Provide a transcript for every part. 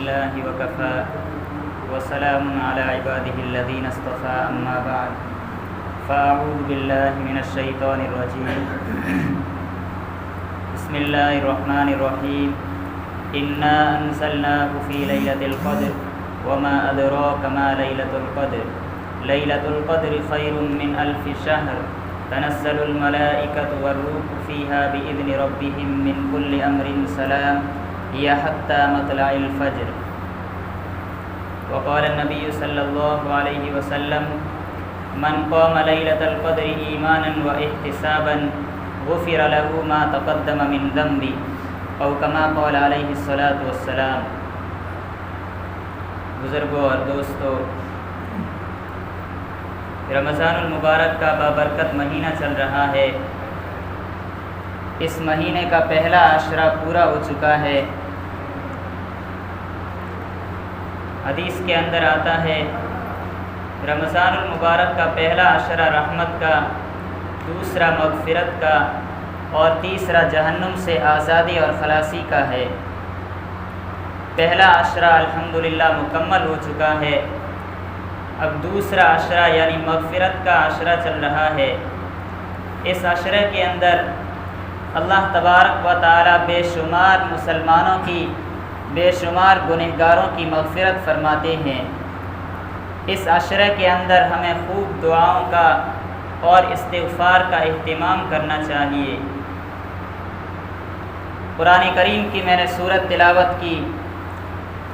لله وكفى وسلام على عباده الذين اصطفى أما بعد فأعوذ بالله من الشيطان الرجيم بسم الله الرحمن الرحيم إنا أنزلناه في ليلة القدر وما أدراك ما ليلة القدر ليلة القدر خير من ألف شهر تنزل الملائكة والروح فيها بإذن ربهم من كل أمر سلام هي حتى مطلع الفجر. وقال النبي صلى الله عليه وسلم من قام ليلة القدر إيمانا واحتسابا غفر له ما تقدم من ذنبه او كما قال علیہ الصلاۃ والسلام. بزرگوں اور دوستو، رمضان المبارک کا بابرکت مہینہ چل رہا ہے. اس مہینے کا پہلا عشرہ پورا ہو چکا ہے. حدیث کے اندر آتا ہے رمضان المبارک کا پہلا عشرہ رحمت کا، دوسرا مغفرت کا اور تیسرا جہنم سے آزادی اور خلاصی کا ہے. پہلا عشرہ الحمدللہ مکمل ہو چکا ہے. اب دوسرا عشرہ یعنی مغفرت کا عشرہ چل رہا ہے. اس عشرے کے اندر اللہ تبارک و تعالی بے شمار مسلمانوں کی، بے شمار گنہگاروں کی مغفرت فرماتے ہیں. اس عشرے کے اندر ہمیں خوب دعاؤں کا اور استغفار کا اہتمام کرنا چاہیے. قرآن کریم کی میں نے سورت تلاوت کی.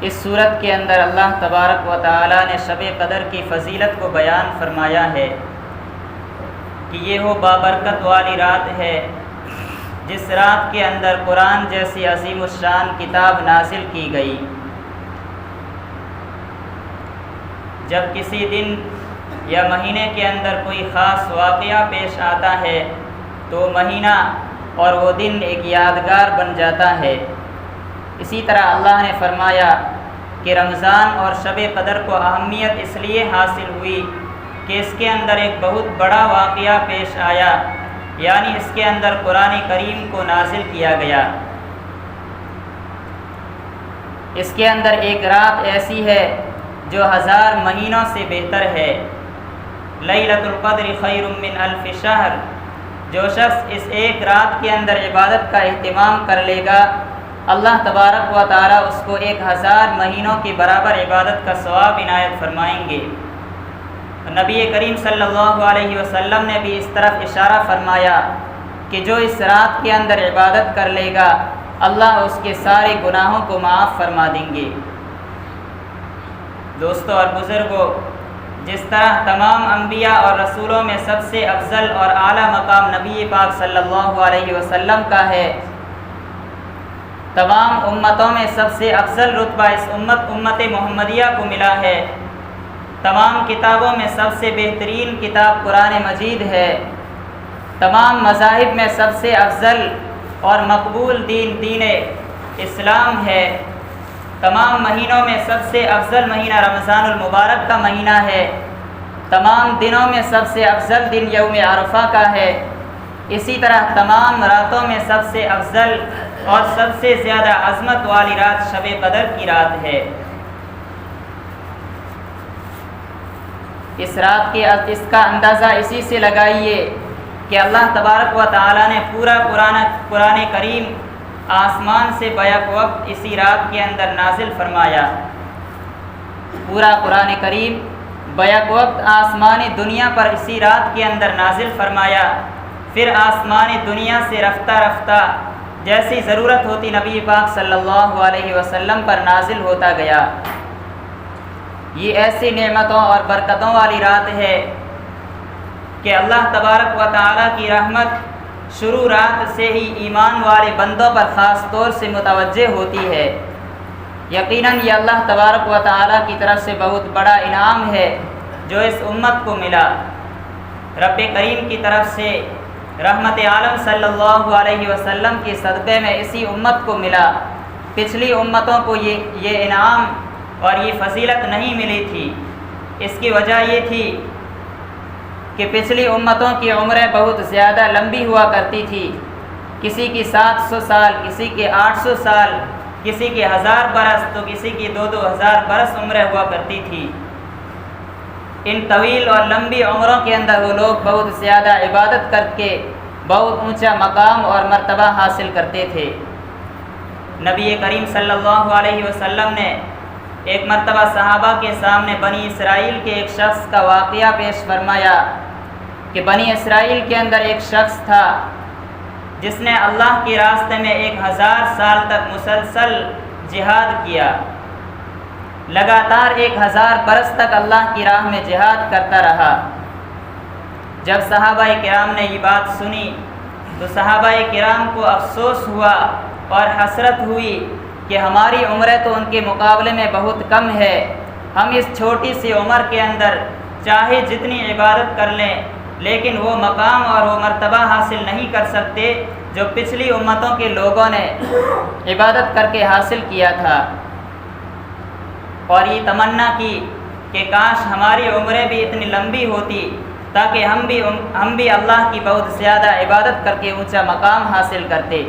اس سورت کے اندر اللہ تبارک و تعالی نے شب قدر کی فضیلت کو بیان فرمایا ہے کہ یہ وہ بابرکت والی رات ہے جس رات کے اندر قرآن جیسی عظیم الشان کتاب نازل کی گئی. جب کسی دن یا مہینے کے اندر کوئی خاص واقعہ پیش آتا ہے تو مہینہ اور وہ دن ایک یادگار بن جاتا ہے. اسی طرح اللہ نے فرمایا کہ رمضان اور شب قدر کو اہمیت اس لیے حاصل ہوئی کہ اس کے اندر ایک بہت بڑا واقعہ پیش آیا، یعنی اس کے اندر قرآن کریم کو نازل کیا گیا. اس کے اندر ایک رات ایسی ہے جو 1000 مہینوں سے بہتر ہے. لیلۃ القدر خیر من الف شہر. جو شخص اس ایک رات کے اندر عبادت کا اہتمام کر لے گا، اللہ تبارک و تعالی اس کو 1000 مہینوں کے برابر عبادت کا ثواب عنایت فرمائیں گے. نبی کریم صلی اللہ علیہ وسلم نے بھی اس طرف اشارہ فرمایا کہ جو اس رات کے اندر عبادت کر لے گا، اللہ اس کے سارے گناہوں کو معاف فرما دیں گے. دوستو اور بزرگوں، جس طرح تمام انبیاء اور رسولوں میں سب سے افضل اور اعلیٰ مقام نبی پاک صلی اللہ علیہ وسلم کا ہے، تمام امتوں میں سب سے افضل رتبہ اس امت محمدیہ کو ملا ہے. تمام کتابوں میں سب سے بہترین کتاب قرآن مجید ہے. تمام مذاہب میں سب سے افضل اور مقبول دین اسلام ہے. تمام مہینوں میں سب سے افضل مہینہ رمضان المبارک کا مہینہ ہے. تمام دنوں میں سب سے افضل دن یوم عرفہ کا ہے. اسی طرح تمام راتوں میں سب سے افضل اور سب سے زیادہ عظمت والی رات شب قدر کی رات ہے. اس رات کے اس کا اندازہ اسی سے لگائیے کہ اللہ تبارک و تعالی نے پورا قرآن کریم آسمان سے بیک وقت اسی رات کے اندر نازل فرمایا. پورا قرآن کریم بیک وقت آسمانی دنیا پر اسی رات کے اندر نازل فرمایا. پھر آسمانی دنیا سے رفتہ رفتہ جیسی ضرورت ہوتی نبی پاک صلی اللہ علیہ وسلم پر نازل ہوتا گیا. یہ ایسی نعمتوں اور برکتوں والی رات ہے کہ اللہ تبارک و تعالی کی رحمت شروع رات سے ہی ایمان والے بندوں پر خاص طور سے متوجہ ہوتی ہے. یقیناً یہ اللہ تبارک و تعالی کی طرف سے بہت بڑا انعام ہے جو اس امت کو ملا. رب کریم کی طرف سے رحمت عالم صلی اللہ علیہ وسلم کے صدقے میں اسی امت کو ملا. پچھلی امتوں کو یہ انعام اور یہ فضیلت نہیں ملی تھی. اس کی وجہ یہ تھی کہ پچھلی امتوں کی عمریں بہت زیادہ لمبی ہوا کرتی تھی. کسی کی 700 سال، کسی کے 800 سال، کسی کی 1000 برس تو کسی کی 2,000 برس عمریں ہوا کرتی تھی۔ ان طویل اور لمبی عمروں کے اندر وہ لوگ بہت زیادہ عبادت کر کے بہت اونچا مقام اور مرتبہ حاصل کرتے تھے۔ نبی کریم صلی اللہ علیہ وسلم نے ایک مرتبہ صحابہ کے سامنے بنی اسرائیل کے ایک شخص کا واقعہ پیش فرمایا کہ بنی اسرائیل کے اندر ایک شخص تھا جس نے اللہ کے راستے میں 1000 سال تک مسلسل جہاد کیا، لگاتار 1000 برس تک اللہ کی راہ میں جہاد کرتا رہا۔ جب صحابہ کرام نے یہ بات سنی تو صحابہ کرام کو افسوس ہوا اور حسرت ہوئی کہ ہماری عمریں تو ان کے مقابلے میں بہت کم ہے، ہم اس چھوٹی سی عمر کے اندر چاہے جتنی عبادت کر لیں لیکن وہ مقام اور وہ مرتبہ حاصل نہیں کر سکتے جو پچھلی امتوں کے لوگوں نے عبادت کر کے حاصل کیا تھا۔ اور یہ تمنا کی کہ کاش ہماری عمریں بھی اتنی لمبی ہوتی تاکہ ہم بھی اللہ کی بہت زیادہ عبادت کر کے اونچا مقام حاصل کرتے۔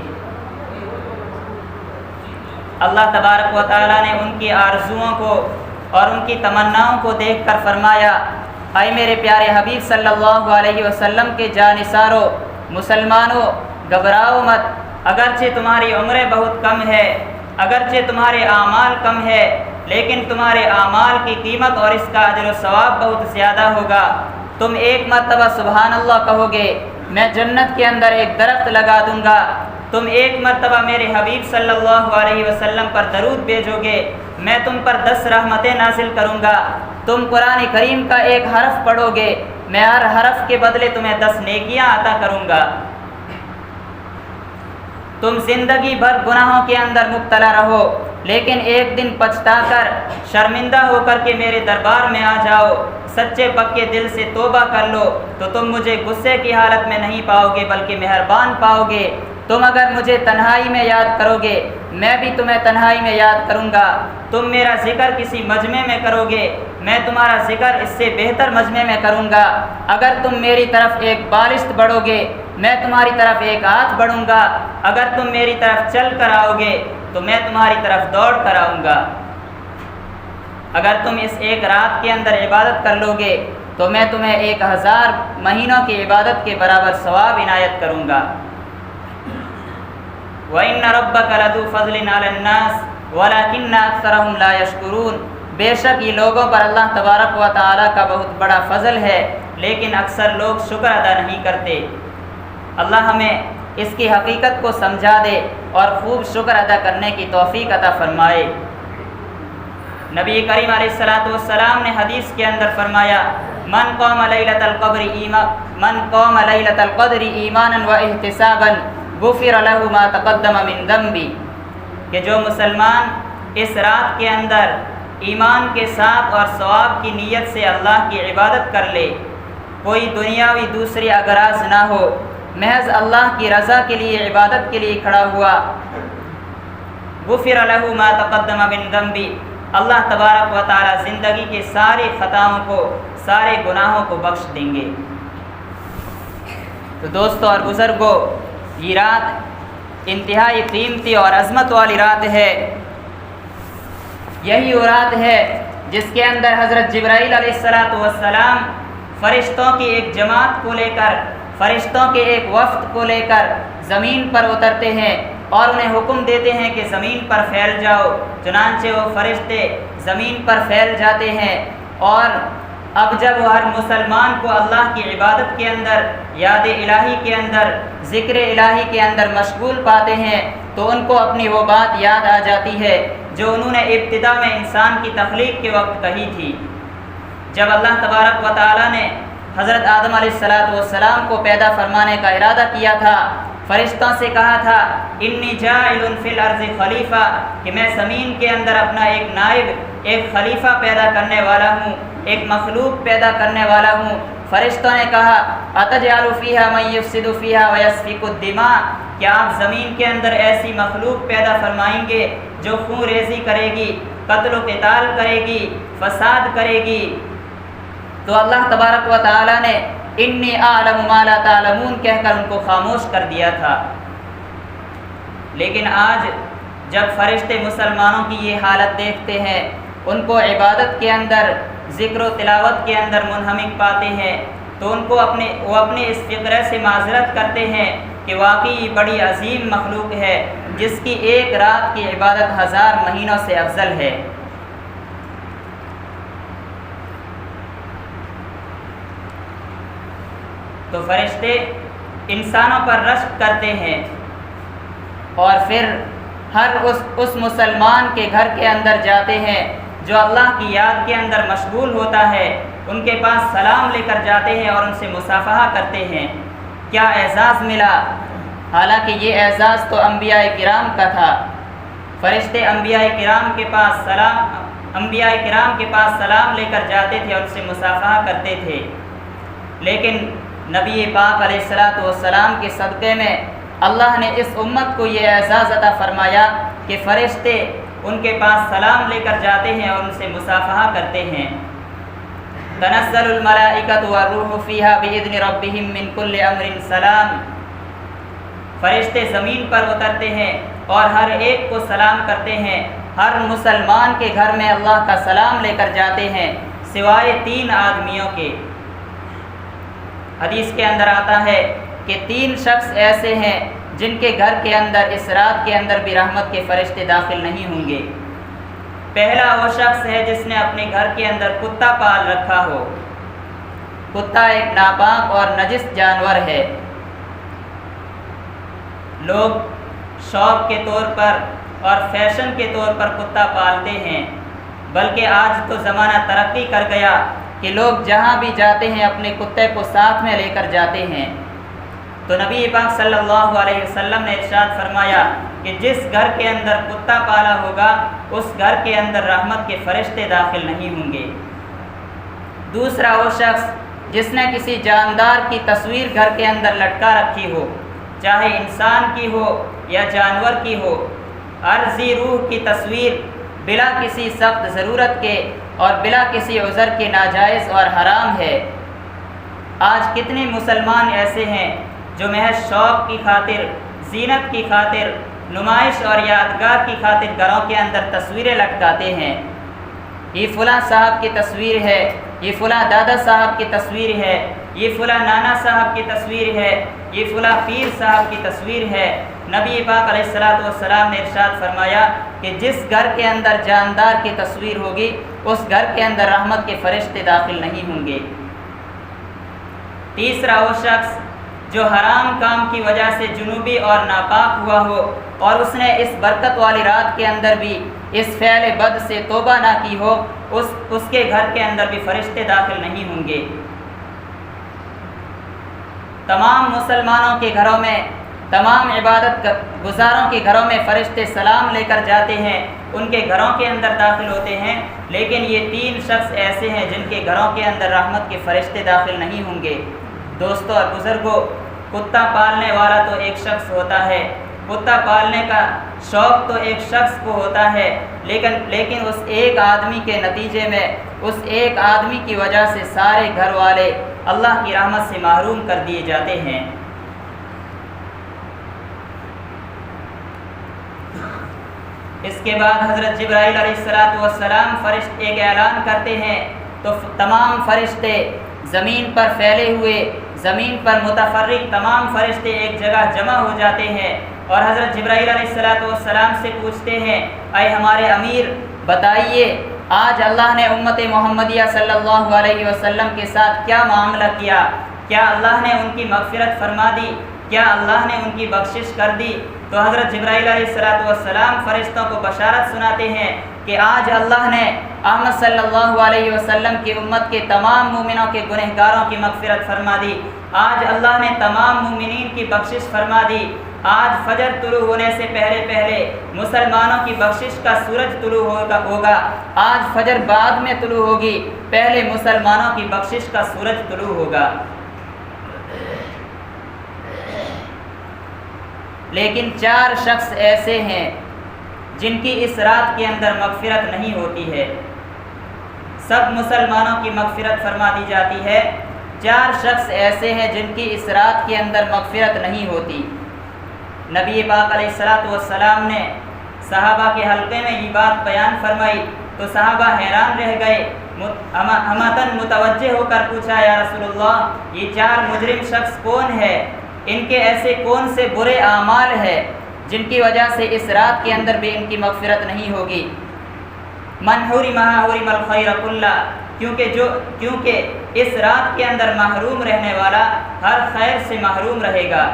اللہ تبارک و تعالیٰ نے ان کی آرزوؤں کو اور ان کی تمناؤں کو دیکھ کر فرمایا، اے میرے پیارے حبیب صلی اللہ علیہ وسلم کے جانثارو مسلمانوں، گھبراؤ مت، اگرچہ تمہاری عمریں بہت کم ہے، اگرچہ تمہارے اعمال کم ہے، لیکن تمہارے اعمال کی قیمت اور اس کا اجر و ثواب بہت زیادہ ہوگا۔ تم ایک مرتبہ سبحان اللہ کہو گے، میں جنت کے اندر ایک درخت لگا دوں گا۔ تم ایک مرتبہ میرے حبیب صلی اللہ علیہ وسلم پر درود بھیجو گے، میں تم پر 10 رحمتیں نازل کروں گا۔ تم قرآن کریم کا ایک حرف پڑھو گے، میں ہر حرف کے بدلے تمہیں 10 نیکیاں عطا کروں گا۔ تم زندگی بھر گناہوں کے اندر مبتلا رہو، لیکن ایک دن پچھتا کر شرمندہ ہو کر کے میرے دربار میں آ جاؤ، سچے پکے دل سے توبہ کر لو تو تم مجھے غصے کی حالت میں نہیں پاؤ گے بلکہ مہربان پاؤ گے۔ تم اگر مجھے تنہائی میں یاد کرو گے، میں بھی تمہیں تنہائی میں یاد کروں گا۔ تم میرا ذکر کسی مجمع میں کرو گے، میں تمہارا ذکر اس سے بہتر مجمع میں کروں گا۔ اگر تم میری طرف ایک بالشت بڑھو گے، میں تمہاری طرف ایک ہاتھ بڑھوں گا۔ اگر تم میری طرف چل کر آؤ گے تو میں تمہاری طرف دوڑ کر آؤں گا۔ اگر تم اس ایک رات کے اندر عبادت کر لو گے تو میں تمہیں 1000 مہینوں کی عبادت کے برابر ثواب عنایت کروں گا۔ وَإِنَّ رَبَّكَ لَذُو فَضْلٍ عَلَى النَّاسِ وَلَكِنَّ أَكْثَرَهُمْ لَا يَشْكُرُونَ۔ بے شک یہ لوگوں پر اللہ تبارک و تعالیٰ کا بہت بڑا فضل ہے، لیکن اکثر لوگ شکر ادا نہیں کرتے۔ اللہ ہمیں اس کی حقیقت کو سمجھا دے اور خوب شکر ادا کرنے کی توفیق عطا فرمائے۔ نبی کریم علیہ السلام نے حدیث کے اندر فرمایا، من قام لیلۃ القدر ایمانا واحتسابا غفر له ما تقدم من ذنبی، کہ جو مسلمان اس رات کے اندر ایمان کے ساتھ اور ثواب کی نیت سے اللہ کی عبادت کر لے، کوئی دنیاوی دوسری اغراض نہ ہو، محض اللہ کی رضا کے لیے عبادت کے لیے کھڑا ہوا، غفر له ما تقدم من ذنبی، اللہ تبارک و تعالی زندگی کے سارے خطاؤں کو، سارے گناہوں کو بخش دیں گے۔ تو دوستو اور بزرگوں، یہ رات انتہائی قیمتی اور عظمت والی رات ہے۔ یہی وہ رات ہے جس کے اندر حضرت جبرائیل علیہ السلام فرشتوں کی ایک جماعت کو لے کر، فرشتوں کے ایک وفد کو لے کر زمین پر اترتے ہیں اور انہیں حکم دیتے ہیں کہ زمین پر پھیل جاؤ۔ چنانچہ وہ فرشتے زمین پر پھیل جاتے ہیں، اور اب جب وہ ہر مسلمان کو اللہ کی عبادت کے اندر، یاد الہی کے اندر، ذکر الہی کے اندر مشغول پاتے ہیں تو ان کو اپنی وہ بات یاد آ جاتی ہے جو انہوں نے ابتدا میں انسان کی تخلیق کے وقت کہی تھی۔ جب اللہ تبارک و تعالیٰ نے حضرت آدم علیہ السلام کو پیدا فرمانے کا ارادہ کیا تھا، فرشتوں سے کہا تھا، انی جاعل فی الارض خلیفہ، کہ میں زمین کے اندر اپنا ایک نائب، ایک خلیفہ پیدا کرنے والا ہوں، ایک مخلوق پیدا کرنے والا ہوں۔ فرشتوں نے کہا، اتجعل فیہا من یفسد فیہا ویسفک الدماء، کیا آپ زمین کے اندر ایسی مخلوق پیدا فرمائیں گے جو خون ریزی کرے گی، قتل و قتال کرے گی، فساد کرے گی؟ تو اللہ تبارک و تعالیٰ نے انی اعلم ما لا تعلمون کہہ کر ان کو خاموش کر دیا تھا۔ لیکن آج جب فرشتے مسلمانوں کی یہ حالت دیکھتے ہیں، ان کو عبادت کے اندر، ذکر و تلاوت کے اندر منہمک پاتے ہیں، تو وہ اپنے اس فقرے سے معذرت کرتے ہیں کہ واقعی بڑی عظیم مخلوق ہے جس کی ایک رات کی عبادت 1000 مہینوں سے افضل ہے۔ تو فرشتے انسانوں پر رشک کرتے ہیں اور پھر ہر اس مسلمان کے گھر کے اندر جاتے ہیں جو اللہ کی یاد کے اندر مشغول ہوتا ہے، ان کے پاس سلام لے کر جاتے ہیں اور ان سے مصافحہ کرتے ہیں۔ کیا اعزاز ملا! حالانکہ یہ اعزاز تو انبیاء کرام کا تھا۔ فرشتے انبیاء کرام کے پاس سلام لے کر جاتے تھے اور ان سے مصافحہ کرتے تھے، لیکن نبی پاک علیہ الصلاۃ والسلام کے صدقے میں اللہ نے اس امت کو یہ اعزاز عطا فرمایا کہ فرشتے ان کے پاس سلام لے کر جاتے ہیں اور ان سے مصافحہ کرتے ہیں۔ تنزل الملائکۃ والروح فیہا بإذن ربہم من کل امر سلام۔ فرشتے زمین پر اترتے ہیں اور ہر ایک کو سلام کرتے ہیں۔ ہر مسلمان کے گھر میں اللہ کا سلام لے کر جاتے ہیں سوائے 3 آدمیوں کے۔ حدیث کے اندر آتا ہے کہ 3 شخص ایسے ہیں جن کے گھر کے اندر اس رات کے اندر بھی رحمت کے فرشتے داخل نہیں ہوں گے۔ پہلا وہ شخص ہے جس نے اپنے گھر کے اندر کتا پال رکھا ہو۔ کتا ایک ناپاک اور نجس جانور ہے۔ لوگ شوق کے طور پر اور فیشن کے طور پر کتا پالتے ہیں، بلکہ آج تو زمانہ ترقی کر گیا کہ لوگ جہاں بھی جاتے ہیں اپنے کتے کو ساتھ میں لے کر جاتے ہیں۔ تو نبی پاک صلی اللہ علیہ وسلم نے ارشاد فرمایا کہ جس گھر کے اندر کتا پالا ہوگا اس گھر کے اندر رحمت کے فرشتے داخل نہیں ہوں گے۔ دوسرا وہ شخص جس نے کسی جاندار کی تصویر گھر کے اندر لٹکا رکھی ہو، چاہے انسان کی ہو یا جانور کی ہو، عارضی روح کی تصویر بلا کسی سخت ضرورت کے اور بلا کسی عذر کے ناجائز اور حرام ہے۔ آج کتنے مسلمان ایسے ہیں جو محض شوق کی خاطر، زینت کی خاطر، نمائش اور یادگار کی خاطر گھروں کے اندر تصویریں لٹکاتے ہیں۔ یہ فلاں صاحب کی تصویر ہے، یہ فلاں دادا صاحب کی تصویر ہے، یہ فلاں نانا صاحب کی تصویر ہے، یہ فلاں پیر صاحب کی تصویر ہے۔ نبی پاک علیہ الصلاۃ والسلام نے ارشاد فرمایا کہ جس گھر کے اندر جاندار کی تصویر ہوگی اس گھر کے اندر رحمت کے فرشتے داخل نہیں ہوں گے۔ تیسرا وہ شخص جو حرام کام کی وجہ سے جنوبی اور ناپاک ہوا ہو اور اس نے اس برکت والی رات کے اندر بھی اس فعل بد سے توبہ نہ کی ہو، اس کے گھر کے اندر بھی فرشتے داخل نہیں ہوں گے۔ تمام مسلمانوں کے گھروں میں، تمام عبادت گزاروں کے گھروں میں فرشتے سلام لے کر جاتے ہیں، ان کے گھروں کے اندر داخل ہوتے ہیں، لیکن یہ 3 شخص ایسے ہیں جن کے گھروں کے اندر رحمت کے فرشتے داخل نہیں ہوں گے۔ دوستو اور بزرگوں، کتا پالنے والا تو ایک شخص ہوتا ہے، کتا پالنے کا شوق تو ایک شخص کو ہوتا ہے، لیکن اس ایک آدمی کے نتیجے میں، اس ایک آدمی کی وجہ سے سارے گھر والے اللہ کی رحمت سے محروم کر دیے جاتے ہیں۔ اس کے بعد حضرت جبرائیل علیہ السلام ایک اعلان کرتے ہیں تو تمام فرشتے زمین پر پھیلے ہوئے، زمین پر متفرق تمام فرشتے ایک جگہ جمع ہو جاتے ہیں اور حضرت جبرائیل علیہ السلام سے پوچھتے ہیں، اے ہمارے امیر بتائیے آج اللہ نے امت محمدیہ صلی اللہ علیہ وسلم کے ساتھ کیا معاملہ کیا؟ کیا اللہ نے ان کی مغفرت فرما دی؟ کیا اللہ نے ان کی بخشش کر دی؟ تو حضرت جبرائیل علیہ السلام فرشتوں کو بشارت سناتے ہیں کہ آج اللہ نے احمد صلی اللہ علیہ وسلم کی امت کے تمام مومنوں کے گنہگاروں کی مغفرت فرما دی، آج اللہ نے تمام مومنین کی بخشش فرما دی، آج فجر طلوع ہونے سے پہلے مسلمانوں کی بخشش کا سورج طلوع ہوگا، آج فجر بعد میں طلوع ہوگی، پہلے مسلمانوں کی بخشش کا سورج طلوع ہوگا۔ لیکن 4 شخص ایسے ہیں جن کی اس رات کے اندر مغفرت نہیں ہوتی ہے۔ سب مسلمانوں کی مغفرت فرما دی جاتی ہے، 4 شخص ایسے ہیں جن کی اس رات کے اندر مغفرت نہیں ہوتی۔ نبی پاک علیہ السلام نے صحابہ کے حلقے میں یہ بات بیان فرمائی تو صحابہ حیران رہ گئے، ہمتاً متوجہ ہو کر پوچھا، یا رسول اللہ یہ 4 مجرم شخص کون ہے؟ ان کے ایسے کون سے برے اعمال ہیں جن کی وجہ سے اس رات کے اندر بھی ان کی مغفرت نہیں ہوگی؟ من حرم حرم الخیر کلہ، کیونکہ اس رات کے اندر محروم رہنے والا ہر خیر سے محروم رہے گا۔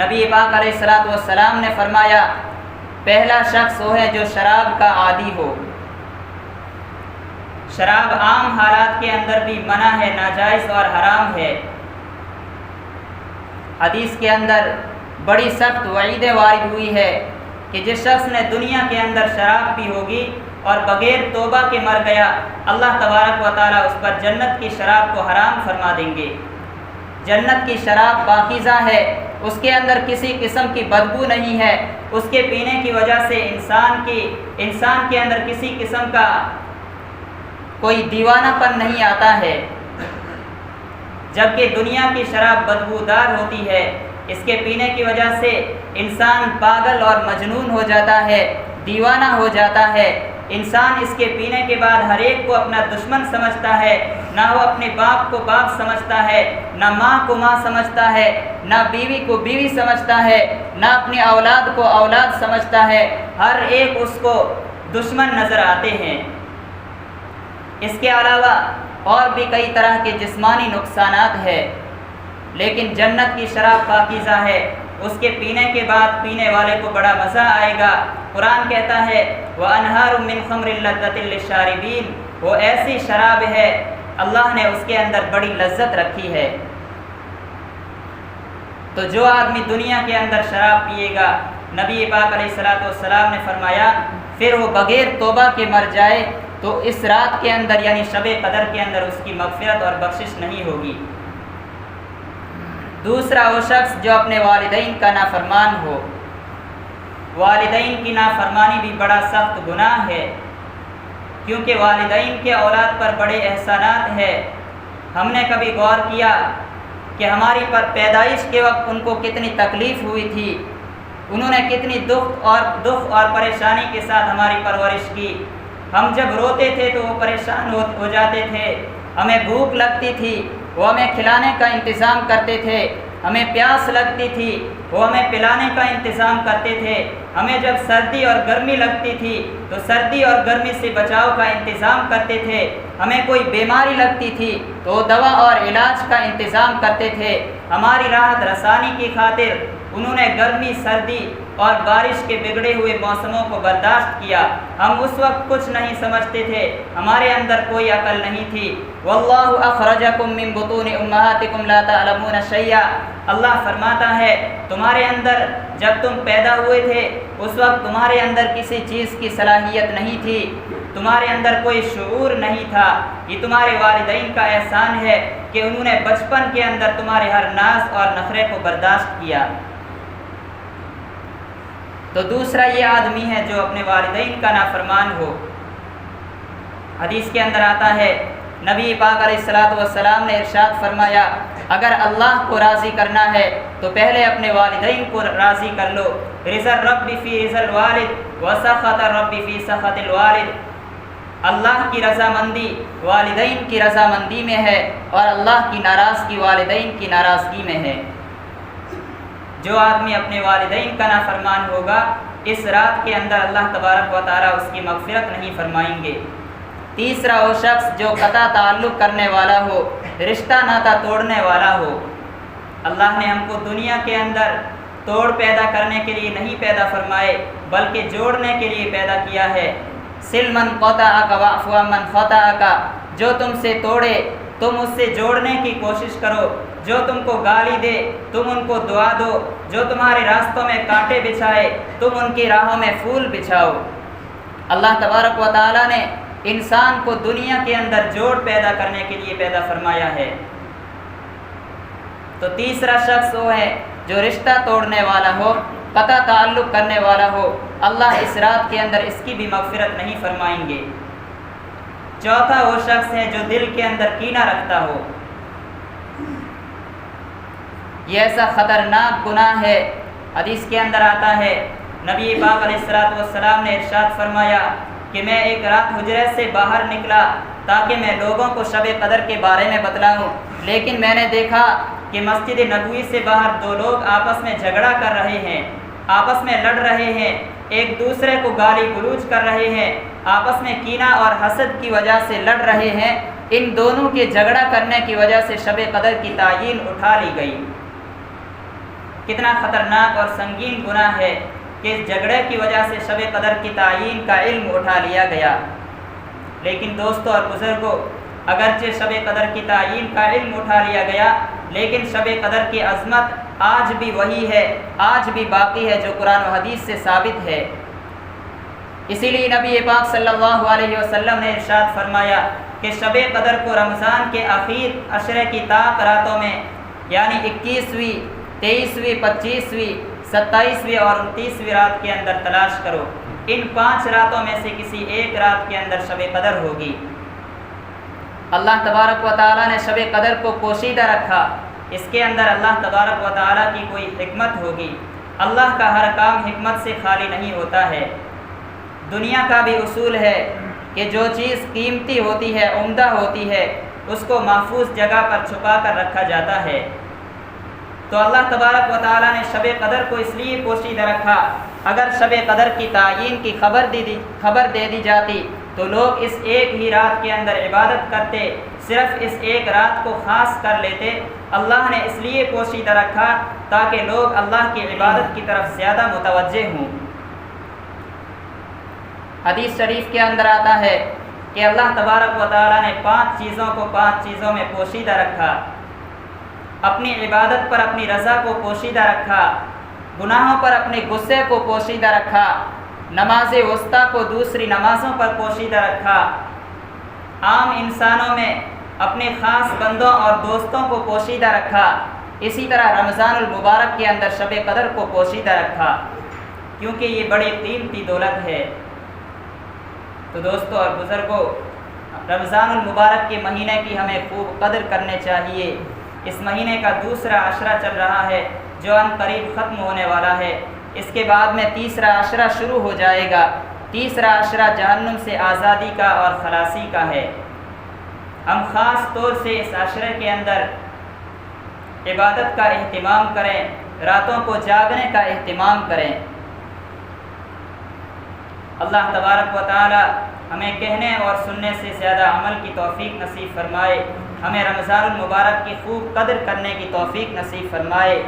نبی پاک علیہ الصلوۃ والسلام نے فرمایا، پہلا شخص وہ ہے جو شراب کا عادی ہو۔ شراب عام حالات کے اندر بھی منع ہے، ناجائز اور حرام ہے۔ حدیث کے اندر بڑی سخت وعید وارد ہوئی ہے کہ جس شخص نے دنیا کے اندر شراب پی ہوگی اور بغیر توبہ کے مر گیا، اللہ تبارک و تعالیٰ اس پر جنت کی شراب کو حرام فرما دیں گے۔ جنت کی شراب پاکیزہ ہے، اس کے اندر کسی قسم کی بدبو نہیں ہے، اس کے پینے کی وجہ سے انسان کے اندر کسی قسم کا کوئی دیوانہ پن نہیں آتا ہے، جبکہ دنیا کی شراب بدبودار ہوتی ہے، اس کے پینے کی وجہ سے انسان پاگل اور مجنون ہو جاتا ہے، دیوانہ ہو جاتا ہے۔ انسان اس کے پینے کے بعد ہر ایک کو اپنا دشمن سمجھتا ہے، نہ وہ اپنے باپ کو باپ سمجھتا ہے، نہ ماں کو ماں سمجھتا ہے، نہ بیوی کو بیوی سمجھتا ہے، نہ اپنی اولاد کو اولاد سمجھتا ہے، ہر ایک اس کو دشمن نظر آتے ہیں۔ اس کے علاوہ اور بھی کئی طرح کے جسمانی نقصانات ہیں، لیکن جنت کی شراب پاکیزہ ہے، اس کے پینے کے بعد پینے والے کو بڑا مزہ آئے گا۔ قرآن کہتا ہے وَأَنْهَارٌ مِّن خَمْرٍ لَذَّةٍ لِّلشَّارِبِينَ، وہ ایسی شراب ہے اللہ نے اس کے اندر بڑی لذت رکھی ہے۔ تو جو آدمی دنیا کے اندر شراب پیے گا، نبی پاک علیہ الصلوۃ والسلام نے فرمایا پھر وہ بغیر توبہ کے مر جائے تو اس رات کے اندر یعنی شب قدر کے اندر اس کی مغفرت اور بخشش نہیں ہوگی۔ دوسرا وہ شخص جو اپنے والدین کا نافرمان ہو۔ والدین کی نافرمانی بھی بڑا سخت گناہ ہے، کیونکہ والدین کے اولاد پر بڑے احسانات ہیں۔ ہم نے کبھی غور کیا کہ ہماری پر پیدائش کے وقت ان کو کتنی تکلیف ہوئی تھی، انہوں نے کتنی دکھ اور پریشانی کے ساتھ ہماری پرورش کی۔ ہم جب روتے تھے تو وہ پریشان ہو جاتے تھے، ہمیں بھوک لگتی تھی وہ ہمیں کھلانے کا انتظام کرتے تھے، ہمیں پیاس لگتی تھی وہ ہمیں پلانے کا انتظام کرتے تھے، ہمیں جب سردی اور گرمی لگتی تھی تو سردی اور گرمی سے بچاؤ کا انتظام کرتے تھے، ہمیں کوئی بیماری لگتی تھی تو دوا اور علاج کا انتظام کرتے تھے۔ ہماری راحت رسانی کی خاطر انہوں نے گرمی، سردی اور بارش کے بگڑے ہوئے موسموں کو برداشت کیا۔ ہم اس وقت کچھ نہیں سمجھتے تھے، ہمارے اندر کوئی عقل نہیں تھی۔ واللہ اخرجکم من بطون امہاتکم لا تعلمون شیئا، اللہ فرماتا ہے تمہارے اندر جب تم پیدا ہوئے تھے اس وقت تمہارے اندر کسی چیز کی صلاحیت نہیں تھی، تمہارے اندر کوئی شعور نہیں تھا۔ یہ تمہارے والدین کا احسان ہے کہ انہوں نے بچپن کے اندر تمہارے ہر ناز اور نخرے کو برداشت کیا۔ تو دوسرا یہ آدمی ہے جو اپنے والدین کا نافرمان ہو۔ حدیث کے اندر آتا ہے نبی پاک علیہ الصلوۃ والسلام نے ارشاد فرمایا اگر اللہ کو راضی کرنا ہے تو پہلے اپنے والدین کو راضی کر لو۔ رضا الرب فی رضا الوالد وسخط الرب فی سخط الوالد، اللہ کی رضامندی والدین کی رضامندی میں ہے اور اللہ کی ناراضگی والدین کی ناراضگی میں ہے۔ جو آدمی اپنے والدین کا نافرمان ہوگا اس رات کے اندر اللہ تبارک و تعالیٰ اس کی مغفرت نہیں فرمائیں گے۔ تیسرا وہ شخص جو قطع تعلق کرنے والا ہو، رشتہ ناتا توڑنے والا ہو۔ اللہ نے ہم کو دنیا کے اندر توڑ پیدا کرنے کے لیے نہیں پیدا فرمائے بلکہ جوڑنے کے لیے پیدا کیا ہے۔ سل من قطعک واعف عمن قطعک، جو تم سے توڑے تم اس سے جوڑنے کی کوشش کرو، جو تم کو گالی دے تم ان کو دعا دو، جو تمہارے راستوں میں کانٹے بچھائے تم ان کی راہوں میں پھول بچھاؤ۔ اللہ تبارک و تعالیٰ نے انسان کو دنیا کے اندر جوڑ پیدا کرنے کے لیے پیدا فرمایا ہے۔ تو تیسرا شخص وہ ہے جو رشتہ توڑنے والا ہو، قطع تعلق کرنے والا ہو، اللہ اس رات کے اندر اس کی بھی مغفرت نہیں فرمائیں گے۔ چوتھا وہ شخص ہے جو دل کے اندر کینہ رکھتا ہو۔ یہ ایسا خطرناک گناہ ہے، حدیث کے اندر آتا ہے نبی پاک علیہ السلام نے ارشاد فرمایا کہ میں ایک رات حجرے سے باہر نکلا تاکہ میں لوگوں کو شب قدر کے بارے میں بتلاؤں، لیکن میں نے دیکھا کہ مسجد نبوی سے باہر دو لوگ آپس میں جھگڑا کر رہے ہیں، آپس میں لڑ رہے ہیں، ایک دوسرے کو گالی گلوچ کر رہے ہیں، آپس میں کینہ اور حسد کی وجہ سے لڑ رہے ہیں۔ ان دونوں کے جھگڑا کرنے کی وجہ سے شب قدر کی تعیین اٹھا لی گئی۔ کتنا خطرناک اور سنگین گناہ ہے کہ اس جھگڑے کی وجہ سے شب قدر کی تعیین کا علم اٹھا لیا گیا۔ لیکن دوستو اور بزرگوں، اگرچہ شب قدر کی تعیین کا علم اٹھا لیا گیا، لیکن شب قدر کی عظمت آج بھی وہی ہے، آج بھی باقی ہے جو قرآن و حدیث سے ثابت ہے۔ اسی لیے نبی پاک صلی اللہ علیہ وسلم نے ارشاد فرمایا کہ شب قدر کو رمضان کے آخر عشرے کی طاق راتوں میں، یعنی 21ویں، 23ویں، 25ویں، 27ویں اور 29ویں رات کے اندر تلاش کرو۔ ان 5 راتوں میں سے کسی ایک رات کے اندر شب قدر ہوگی۔ اللہ تبارک و تعالیٰ نے شب قدر کو پوشیدہ رکھا، اس کے اندر اللہ تبارک و تعالیٰ کی کوئی حکمت ہوگی۔ اللہ کا ہر کام حکمت سے خالی نہیں ہوتا ہے۔ دنیا کا بھی اصول ہے کہ جو چیز قیمتی ہوتی ہے، عمدہ ہوتی ہے، اس کو محفوظ جگہ پر چھپا کر رکھا جاتا ہے۔ تو اللہ تبارک و تعالیٰ نے شب قدر کو اس لیے پوشیدہ رکھا۔ اگر شب قدر کی تعیین کی خبر دے دی جاتی تو لوگ اس ایک ہی رات کے اندر عبادت کرتے، صرف اس ایک رات کو خاص کر لیتے۔ اللہ نے اس لیے پوشیدہ رکھا تاکہ لوگ اللہ کی عبادت کی طرف زیادہ متوجہ ہوں۔ حدیث شریف کے اندر آتا ہے کہ اللہ تبارک و تعالیٰ نے 5 چیزوں کو 5 چیزوں میں پوشیدہ رکھا۔ اپنی عبادت پر اپنی رضا کو پوشیدہ رکھا، گناہوں پر اپنے غصے کو پوشیدہ رکھا، نماز وسطیٰ کو دوسری نمازوں پر پوشیدہ رکھا، عام انسانوں میں اپنے خاص بندوں اور دوستوں کو پوشیدہ رکھا۔ اسی طرح رمضان المبارک کے اندر شب قدر کو پوشیدہ رکھا، کیونکہ یہ بڑی قیمتی دولت ہے۔ تو دوستو اور بزرگوں، رمضان المبارک کے مہینے کی ہمیں خوب قدر کرنے چاہیے۔ اس مہینے کا دوسرا عشرہ چل رہا ہے جو ان قریب ختم ہونے والا ہے۔ اس کے بعد میں تیسرا عشرہ شروع ہو جائے گا۔ تیسرا عشرہ جہنم سے آزادی کا اور خلاصی کا ہے۔ ہم خاص طور سے اس عشرے کے اندر عبادت کا اہتمام کریں، راتوں کو جاگنے کا اہتمام کریں۔ اللہ تبارک و تعالی ہمیں کہنے اور سننے سے زیادہ عمل کی توفیق نصیب فرمائے۔ ہمیں رمضان المبارک کی خوب قدر کرنے کی توفیق نصیب فرمائے۔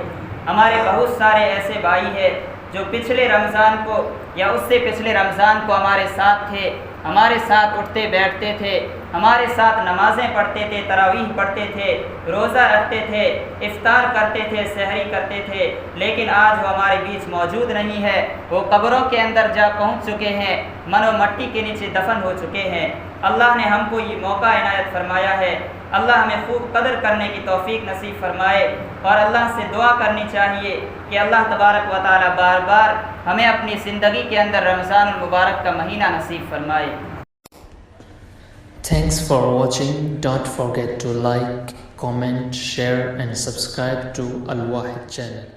ہمارے بہت سارے ایسے بھائی ہیں جو پچھلے رمضان کو یا اس سے پچھلے رمضان کو ہمارے ساتھ تھے، ہمارے ساتھ اٹھتے بیٹھتے تھے، ہمارے ساتھ نمازیں پڑھتے تھے، تراویح پڑھتے تھے، روزہ رکھتے تھے، افطار کرتے تھے، سحری کرتے تھے، لیکن آج وہ ہمارے بیچ موجود نہیں ہے۔ وہ قبروں کے اندر جا پہنچ چکے ہیں، من و مٹی کے نیچے دفن ہو چکے ہیں۔ اللہ نے ہم کو یہ موقع عنایت فرمایا ہے۔ اللہ ہمیں خوب قدر کرنے کی توفیق نصیب فرمائے، اور اللہ سے دعا کرنی چاہیے کہ اللہ تبارک و تعالی بار بار ہمیں اپنی زندگی کے اندر رمضان المبارک کا مہینہ نصیب فرمائے۔ Thanks for watching. Don't forget to like, comment, share and subscribe to Al Wahid channel.